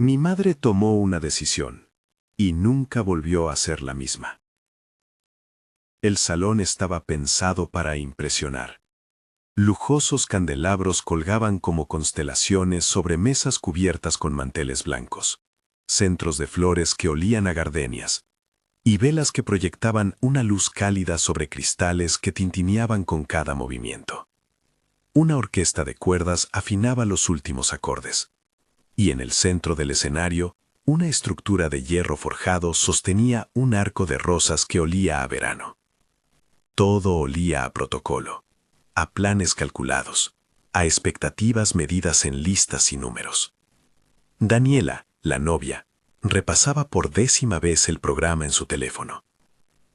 Mi madre tomó una decisión y nunca volvió a ser la misma. El salón estaba pensado para impresionar. Lujosos candelabros colgaban como constelaciones sobre mesas cubiertas con manteles blancos, centros de flores que olían a gardenias, y velas que proyectaban una luz cálida sobre cristales que tintineaban con cada movimiento. Una orquesta de cuerdas afinaba los últimos acordes, y en el centro del escenario, una estructura de hierro forjado sostenía un arco de rosas que olía a verano. Todo olía a protocolo, a planes calculados, a expectativas medidas en listas y números. Daniela, la novia, repasaba por 10ª vez el programa en su teléfono.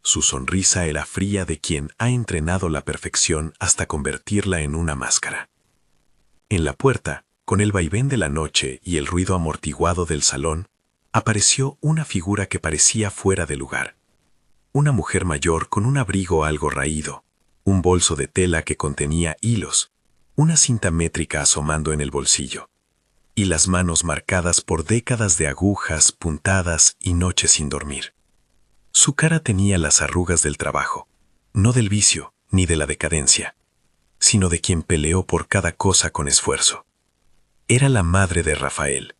Su sonrisa era fría de quien ha entrenado la perfección hasta convertirla en una máscara. En la puerta, con el vaivén de la noche y el ruido amortiguado del salón, apareció una figura que parecía fuera de lugar. Una mujer mayor con un abrigo algo raído, un bolso de tela que contenía hilos, una cinta métrica asomando en el bolsillo, y las manos marcadas por décadas de agujas, puntadas y noches sin dormir. Su cara tenía las arrugas del trabajo, no del vicio ni de la decadencia, sino de quien peleó por cada cosa con esfuerzo. Era la madre de Rafael.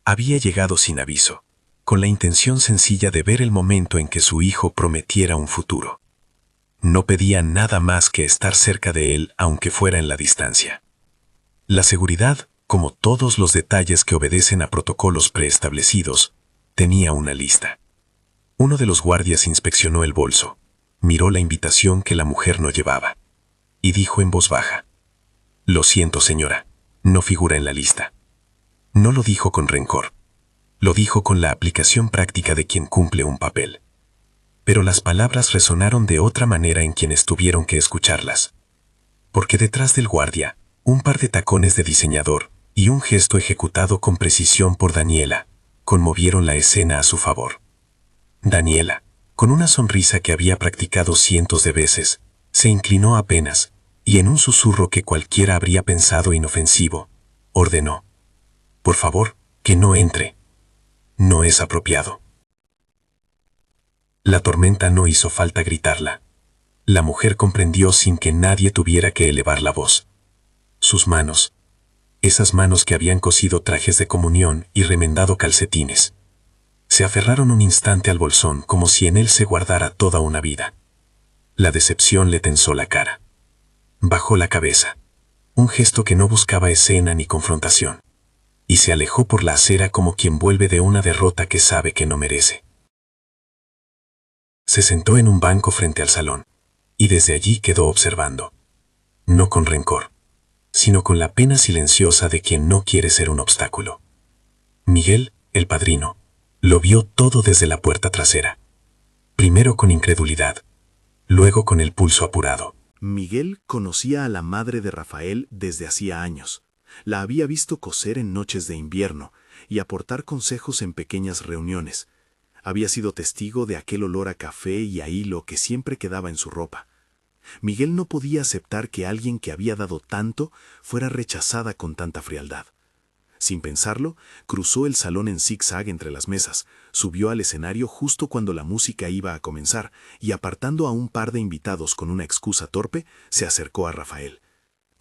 Había llegado sin aviso, con la intención sencilla de ver el momento en que su hijo prometiera un futuro. No pedía nada más que estar cerca de él aunque fuera en la distancia. La seguridad, como todos los detalles que obedecen a protocolos preestablecidos, tenía una lista. Uno de los guardias inspeccionó el bolso, miró la invitación que la mujer no llevaba, y dijo en voz baja: «Lo siento, señora, no figura en la lista». No lo dijo con rencor, lo dijo con la aplicación práctica de quien cumple un papel. Pero las palabras resonaron de otra manera en quienes tuvieron que escucharlas. Porque detrás del guardia, un par de tacones de diseñador y un gesto ejecutado con precisión por Daniela, conmovieron la escena a su favor. Daniela, con una sonrisa que había practicado cientos de veces, se inclinó apenas, y en un susurro que cualquiera habría pensado inofensivo, ordenó: «Por favor, que no entre. No es apropiado». La tormenta no hizo falta gritarla. La mujer comprendió sin que nadie tuviera que elevar la voz. Sus manos, esas manos que habían cosido trajes de comunión y remendado calcetines, se aferraron un instante al bolsón como si en él se guardara toda una vida. La decepción le tensó la cara. Bajó la cabeza, un gesto que no buscaba escena ni confrontación, y se alejó por la acera como quien vuelve de una derrota que sabe que no merece. Se sentó en un banco frente al salón, y desde allí quedó observando, no con rencor, sino con la pena silenciosa de quien no quiere ser un obstáculo. Miguel, el padrino, lo vio todo desde la puerta trasera. Primero con incredulidad, luego con el pulso apurado. Miguel conocía a la madre de Rafael desde hacía años. La había visto coser en noches de invierno y aportar consejos en pequeñas reuniones. Había sido testigo de aquel olor a café y a hilo que siempre quedaba en su ropa. Miguel no podía aceptar que alguien que había dado tanto fuera rechazada con tanta frialdad. Sin pensarlo, cruzó el salón en zigzag entre las mesas, subió al escenario justo cuando la música iba a comenzar y, apartando a un par de invitados con una excusa torpe, se acercó a Rafael.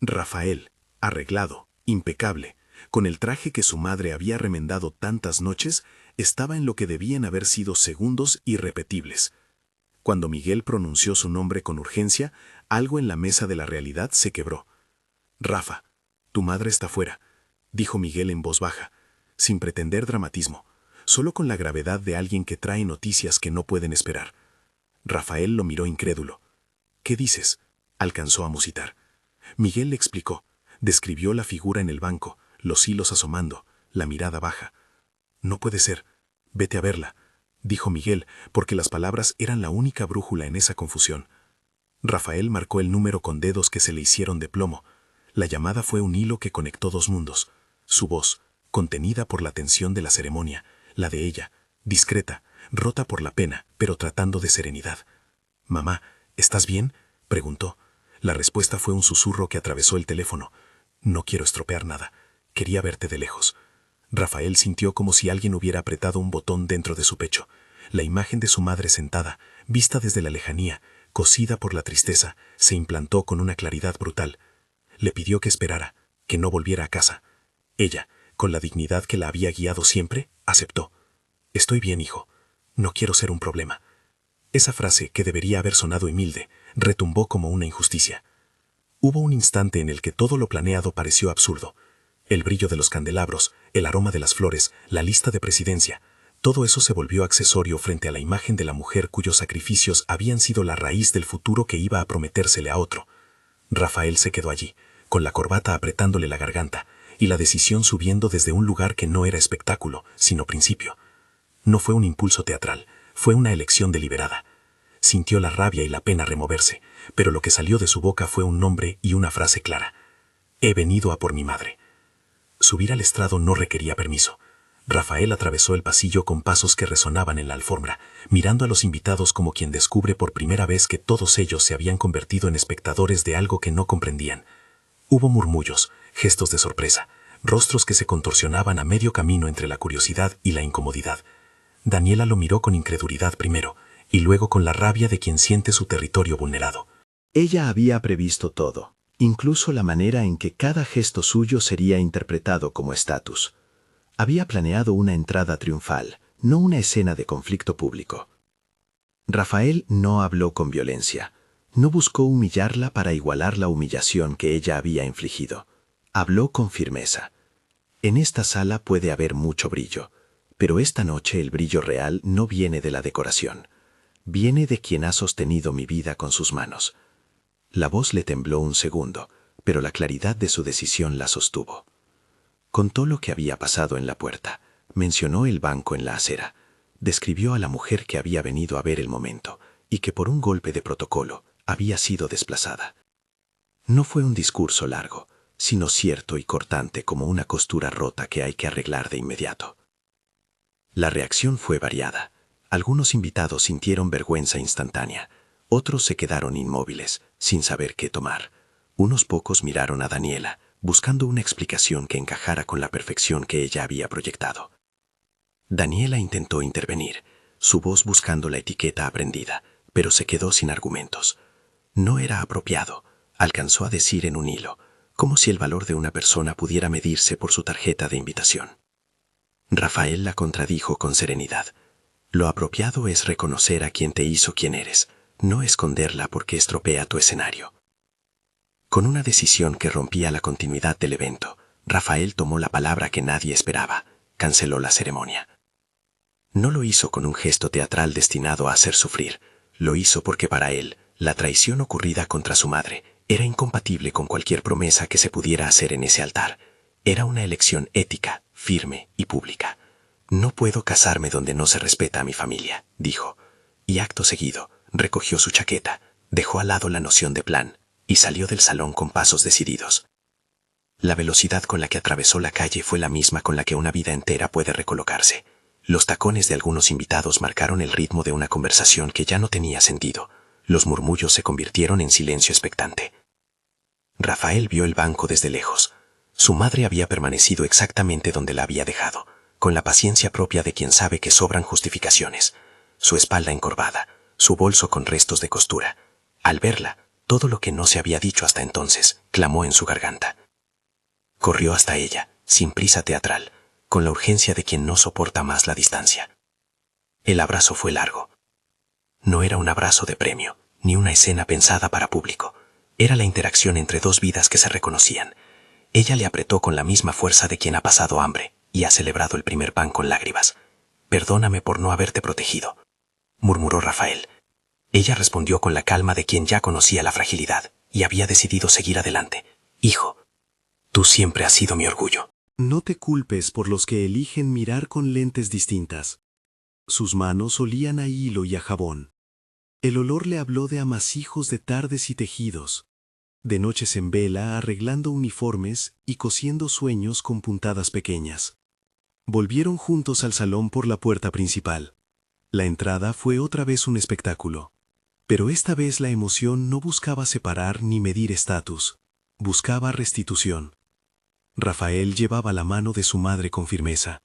Rafael, arreglado, impecable, con el traje que su madre había remendado tantas noches, estaba en lo que debían haber sido segundos irrepetibles. Cuando Miguel pronunció su nombre con urgencia, algo en la mesa de la realidad se quebró. «Rafa, tu madre está fuera», dijo Miguel en voz baja, sin pretender dramatismo, solo con la gravedad de alguien que trae noticias que no pueden esperar. Rafael lo miró incrédulo. «¿Qué dices?», alcanzó a musitar. Miguel le explicó, describió la figura en el banco, los hilos asomando, la mirada baja. «No puede ser, vete a verla», dijo Miguel, porque las palabras eran la única brújula en esa confusión. Rafael marcó el número con dedos que se le hicieron de plomo. La llamada fue un hilo que conectó dos mundos. Su voz, contenida por la tensión de la ceremonia, la de ella, discreta, rota por la pena, pero tratando de serenidad. «Mamá, ¿estás bien?», preguntó. La respuesta fue un susurro que atravesó el teléfono. «No quiero estropear nada. Quería verte de lejos». Rafael sintió como si alguien hubiera apretado un botón dentro de su pecho. La imagen de su madre sentada, vista desde la lejanía, cosida por la tristeza, se implantó con una claridad brutal. Le pidió que esperara, que no volviera a casa. Ella, con la dignidad que la había guiado siempre, aceptó. «Estoy bien, hijo. No quiero ser un problema». Esa frase, que debería haber sonado humilde, retumbó como una injusticia. Hubo un instante en el que todo lo planeado pareció absurdo. El brillo de los candelabros, el aroma de las flores, la lista de presidencia, todo eso se volvió accesorio frente a la imagen de la mujer cuyos sacrificios habían sido la raíz del futuro que iba a prometérsele a otro. Rafael se quedó allí, con la corbata apretándole la garganta, y la decisión subiendo desde un lugar que no era espectáculo, sino principio. No fue un impulso teatral, fue una elección deliberada. Sintió la rabia y la pena removerse, pero lo que salió de su boca fue un nombre y una frase clara. «He venido a por mi madre». Subir al estrado no requería permiso. Rafael atravesó el pasillo con pasos que resonaban en la alfombra, mirando a los invitados como quien descubre por primera vez que todos ellos se habían convertido en espectadores de algo que no comprendían. Hubo murmullos, gestos de sorpresa, rostros que se contorsionaban a medio camino entre la curiosidad y la incomodidad. Daniela lo miró con incredulidad primero, y luego con la rabia de quien siente su territorio vulnerado. Ella había previsto todo, incluso la manera en que cada gesto suyo sería interpretado como estatus. Había planeado una entrada triunfal, no una escena de conflicto público. Rafael no habló con violencia, no buscó humillarla para igualar la humillación que ella había infligido. Habló con firmeza. En esta sala puede haber mucho brillo, pero esta noche el brillo real no viene de la decoración. Viene de quien ha sostenido mi vida con sus manos. La voz le tembló un segundo, pero la claridad de su decisión la sostuvo. Contó lo que había pasado en la puerta, mencionó el banco en la acera, describió a la mujer que había venido a ver el momento y que por un golpe de protocolo había sido desplazada. No fue un discurso largo, sino cierto y cortante como una costura rota que hay que arreglar de inmediato. La reacción fue variada. Algunos invitados sintieron vergüenza instantánea, otros se quedaron inmóviles, sin saber qué tomar. Unos pocos miraron a Daniela, buscando una explicación que encajara con la perfección que ella había proyectado. Daniela intentó intervenir, su voz buscando la etiqueta aprendida, pero se quedó sin argumentos. No era apropiado, alcanzó a decir en un hilo, como si el valor de una persona pudiera medirse por su tarjeta de invitación. Rafael la contradijo con serenidad. Lo apropiado es reconocer a quien te hizo quien eres, no esconderla porque estropea tu escenario. Con una decisión que rompía la continuidad del evento, Rafael tomó la palabra que nadie esperaba, canceló la ceremonia. No lo hizo con un gesto teatral destinado a hacer sufrir, lo hizo porque para él, la traición ocurrida contra su madre era incompatible con cualquier promesa que se pudiera hacer en ese altar. Era una elección ética, firme y pública. «No puedo casarme donde no se respeta a mi familia», dijo, y acto seguido recogió su chaqueta, dejó al lado la noción de plan y salió del salón con pasos decididos. La velocidad con la que atravesó la calle fue la misma con la que una vida entera puede recolocarse. Los tacones de algunos invitados marcaron el ritmo de una conversación que ya no tenía sentido. Los murmullos se convirtieron en silencio expectante. Rafael vio el banco desde lejos. Su madre había permanecido exactamente donde la había dejado, con la paciencia propia de quien sabe que sobran justificaciones. Su espalda encorvada, su bolso con restos de costura. Al verla, todo lo que no se había dicho hasta entonces clamó en su garganta. Corrió hasta ella, sin prisa teatral, con la urgencia de quien no soporta más la distancia. El abrazo fue largo. No era un abrazo de premio, ni una escena pensada para público. Era la interacción entre dos vidas que se reconocían. Ella le apretó con la misma fuerza de quien ha pasado hambre y ha celebrado el primer pan con lágrimas. «Perdóname por no haberte protegido», murmuró Rafael. Ella respondió con la calma de quien ya conocía la fragilidad y había decidido seguir adelante. «Hijo, tú siempre has sido mi orgullo». No te culpes por los que eligen mirar con lentes distintas. Sus manos olían a hilo y a jabón. El olor le habló de amasijos de tardes y tejidos, de noches en vela arreglando uniformes y cosiendo sueños con puntadas pequeñas. Volvieron juntos al salón por la puerta principal. La entrada fue otra vez un espectáculo. Pero esta vez la emoción no buscaba separar ni medir estatus, buscaba restitución. Rafael llevaba la mano de su madre con firmeza.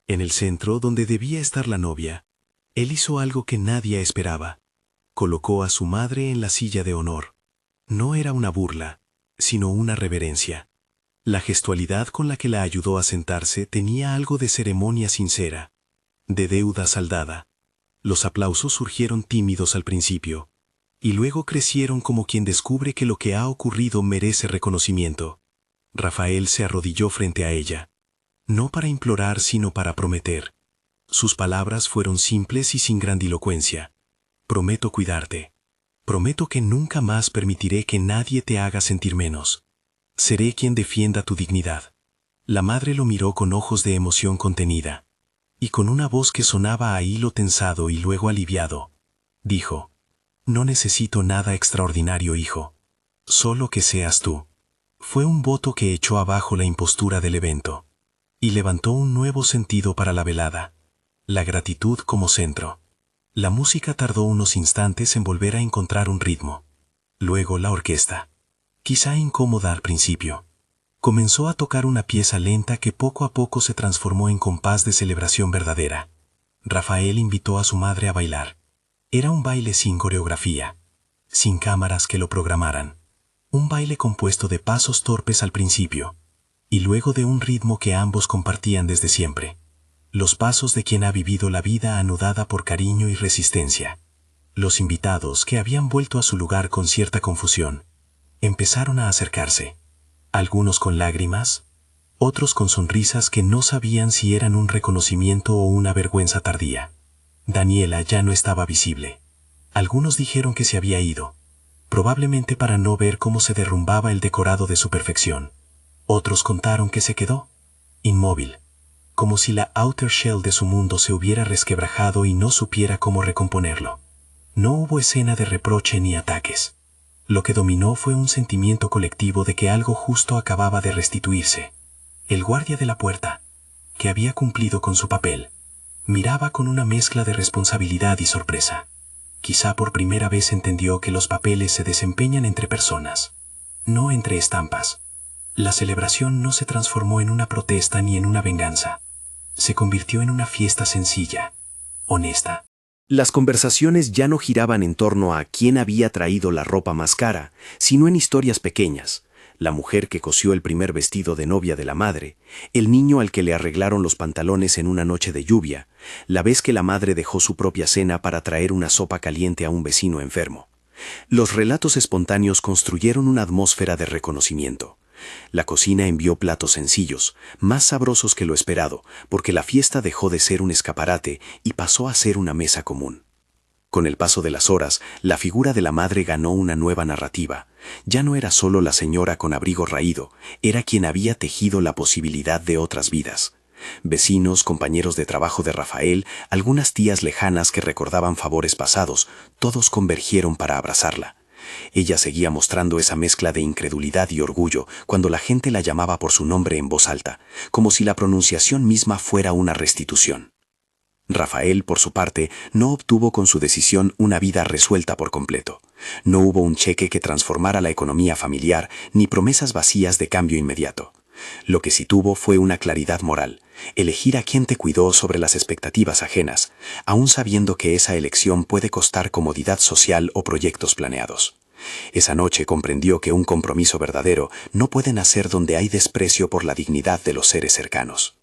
En el centro, donde debía estar la novia, él hizo algo que nadie esperaba. Colocó a su madre en la silla de honor. No era una burla, sino una reverencia. La gestualidad con la que la ayudó a sentarse tenía algo de ceremonia sincera, de deuda saldada. Los aplausos surgieron tímidos al principio, y luego crecieron como quien descubre que lo que ha ocurrido merece reconocimiento. Rafael se arrodilló frente a ella, no para implorar sino para prometer. Sus palabras fueron simples y sin grandilocuencia. Prometo cuidarte. Prometo que nunca más permitiré que nadie te haga sentir menos. Seré quien defienda tu dignidad. La madre lo miró con ojos de emoción contenida, y con una voz que sonaba a hilo tensado y luego aliviado, dijo: no necesito nada extraordinario, hijo. Solo que seas tú. Fue un voto que echó abajo la impostura del evento, y levantó un nuevo sentido para la velada: la gratitud como centro. La música tardó unos instantes en volver a encontrar un ritmo. Luego la orquesta, quizá incómoda al principio, comenzó a tocar una pieza lenta que poco a poco se transformó en compás de celebración verdadera. Rafael invitó a su madre a bailar. Era un baile sin coreografía, sin cámaras que lo programaran. Un baile compuesto de pasos torpes al principio, y luego de un ritmo que ambos compartían desde siempre. Los pasos de quien ha vivido la vida anudada por cariño y resistencia. Los invitados, que habían vuelto a su lugar con cierta confusión, empezaron a acercarse. Algunos con lágrimas, otros con sonrisas que no sabían si eran un reconocimiento o una vergüenza tardía. Daniela ya no estaba visible. Algunos dijeron que se había ido, probablemente para no ver cómo se derrumbaba el decorado de su perfección. Otros contaron que se quedó, inmóvil, como si la outer shell de su mundo se hubiera resquebrajado y no supiera cómo recomponerlo. No hubo escena de reproche ni ataques. Lo que dominó fue un sentimiento colectivo de que algo justo acababa de restituirse. El guardia de la puerta, que había cumplido con su papel, miraba con una mezcla de responsabilidad y sorpresa. Quizá por primera vez entendió que los papeles se desempeñan entre personas, no entre estampas. La celebración no se transformó en una protesta ni en una venganza. Se convirtió en una fiesta sencilla, honesta. Las conversaciones ya no giraban en torno a quién había traído la ropa más cara, sino en historias pequeñas: la mujer que cosió el primer vestido de novia de la madre, el niño al que le arreglaron los pantalones en una noche de lluvia, la vez que la madre dejó su propia cena para traer una sopa caliente a un vecino enfermo. Los relatos espontáneos construyeron una atmósfera de reconocimiento. La cocina envió platos sencillos, más sabrosos que lo esperado, porque la fiesta dejó de ser un escaparate y pasó a ser una mesa común. Con el paso de las horas, la figura de la madre ganó una nueva narrativa. Ya no era solo la señora con abrigo raído, era quien había tejido la posibilidad de otras vidas. Vecinos, compañeros de trabajo de Rafael, algunas tías lejanas que recordaban favores pasados, todos convergieron para abrazarla. Ella seguía mostrando esa mezcla de incredulidad y orgullo cuando la gente la llamaba por su nombre en voz alta, como si la pronunciación misma fuera una restitución. Rafael, por su parte, no obtuvo con su decisión una vida resuelta por completo. No hubo un cheque que transformara la economía familiar, ni promesas vacías de cambio inmediato. Lo que sí tuvo fue una claridad moral: elegir a quien te cuidó sobre las expectativas ajenas, aun sabiendo que esa elección puede costar comodidad social o proyectos planeados. Esa noche comprendió que un compromiso verdadero no puede nacer donde hay desprecio por la dignidad de los seres cercanos.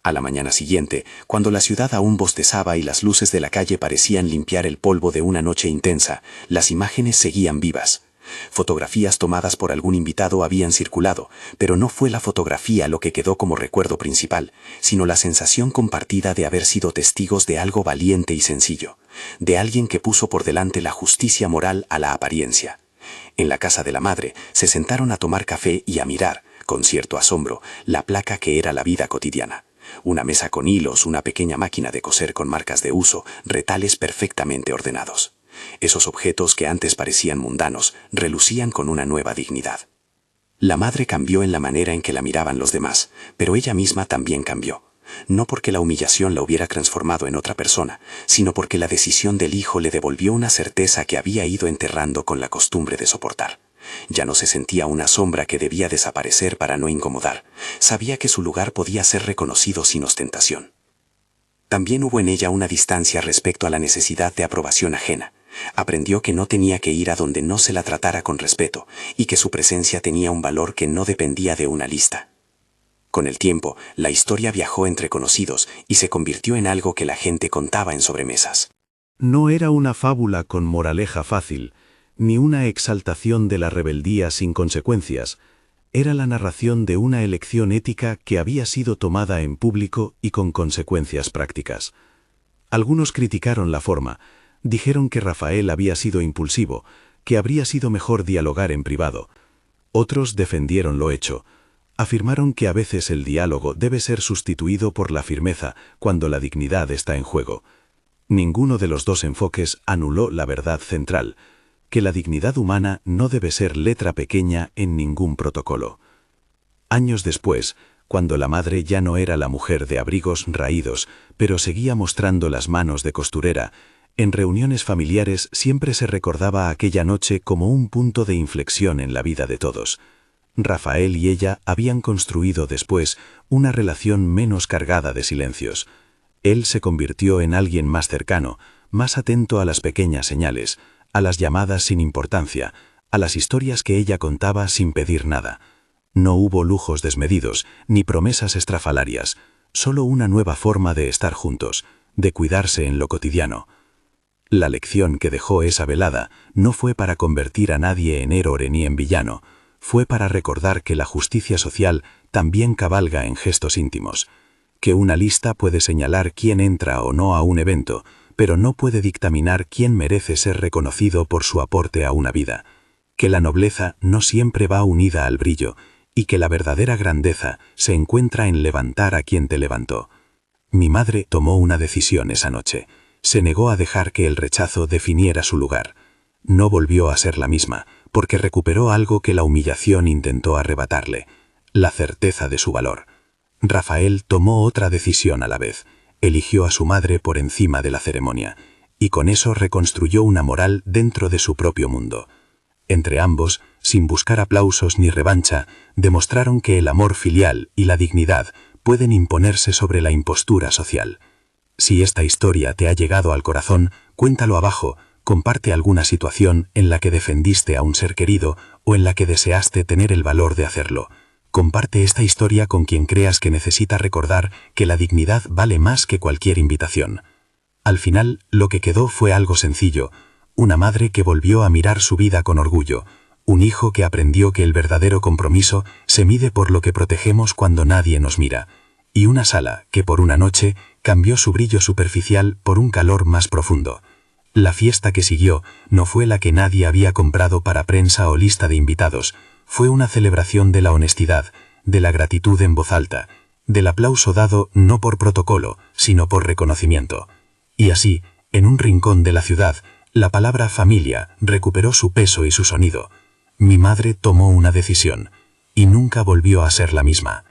A la mañana siguiente, cuando la ciudad aún bostezaba y las luces de la calle parecían limpiar el polvo de una noche intensa, las imágenes seguían vivas. Fotografías tomadas por algún invitado habían circulado, pero no fue la fotografía lo que quedó como recuerdo principal, sino la sensación compartida de haber sido testigos de algo valiente y sencillo, de alguien que puso por delante la justicia moral a la apariencia. En la casa de la madre se sentaron a tomar café y a mirar, con cierto asombro, la placa que era la vida cotidiana. Una mesa con hilos, una pequeña máquina de coser con marcas de uso, retales perfectamente ordenados. Esos objetos que antes parecían mundanos relucían con una nueva dignidad. La madre cambió en la manera en que la miraban los demás, pero ella misma también cambió. No porque la humillación la hubiera transformado en otra persona, sino porque la decisión del hijo le devolvió una certeza que había ido enterrando con la costumbre de soportar. Ya no se sentía una sombra que debía desaparecer para no incomodar. Sabía que su lugar podía ser reconocido sin ostentación. También hubo en ella una distancia respecto a la necesidad de aprobación ajena. Aprendió que no tenía que ir a donde no se la tratara con respeto y que su presencia tenía un valor que no dependía de una lista. Con el tiempo, la historia viajó entre conocidos y se convirtió en algo que la gente contaba en sobremesas. No era una fábula con moraleja fácil, ni una exaltación de la rebeldía sin consecuencias. Era la narración de una elección ética que había sido tomada en público y con consecuencias prácticas. Algunos criticaron la forma, dijeron que Rafael había sido impulsivo, que habría sido mejor dialogar en privado. Otros defendieron lo hecho. Afirmaron que a veces el diálogo debe ser sustituido por la firmeza cuando la dignidad está en juego. Ninguno de los dos enfoques anuló la verdad central, que la dignidad humana no debe ser letra pequeña en ningún protocolo. Años después, cuando la madre ya no era la mujer de abrigos raídos, pero seguía mostrando las manos de costurera, en reuniones familiares siempre se recordaba aquella noche como un punto de inflexión en la vida de todos. Rafael y ella habían construido después una relación menos cargada de silencios. Él se convirtió en alguien más cercano, más atento a las pequeñas señales, a las llamadas sin importancia, a las historias que ella contaba sin pedir nada. No hubo lujos desmedidos, ni promesas estrafalarias, solo una nueva forma de estar juntos, de cuidarse en lo cotidiano. La lección que dejó esa velada no fue para convertir a nadie en héroe ni en villano, fue para recordar que la justicia social también cabalga en gestos íntimos, que una lista puede señalar quién entra o no a un evento, pero no puede dictaminar quién merece ser reconocido por su aporte a una vida, que la nobleza no siempre va unida al brillo y que la verdadera grandeza se encuentra en levantar a quien te levantó. Mi madre tomó una decisión esa noche. Se negó a dejar que el rechazo definiera su lugar. No volvió a ser la misma, porque recuperó algo que la humillación intentó arrebatarle, la certeza de su valor. Rafael tomó otra decisión a la vez. Eligió a su madre por encima de la ceremonia, y con eso reconstruyó una moral dentro de su propio mundo. Entre ambos, sin buscar aplausos ni revancha, demostraron que el amor filial y la dignidad pueden imponerse sobre la impostura social. Si esta historia te ha llegado al corazón, cuéntalo abajo, comparte alguna situación en la que defendiste a un ser querido o en la que deseaste tener el valor de hacerlo. Comparte esta historia con quien creas que necesita recordar que la dignidad vale más que cualquier invitación. Al final, lo que quedó fue algo sencillo, una madre que volvió a mirar su vida con orgullo, un hijo que aprendió que el verdadero compromiso se mide por lo que protegemos cuando nadie nos mira, y una sala que por una noche cambió su brillo superficial por un calor más profundo. La fiesta que siguió no fue la que nadie había comprado para prensa o lista de invitados, fue una celebración de la honestidad, de la gratitud en voz alta, del aplauso dado no por protocolo, sino por reconocimiento. Y así, en un rincón de la ciudad, la palabra familia recuperó su peso y su sonido. Mi madre tomó una decisión, y nunca volvió a ser la misma.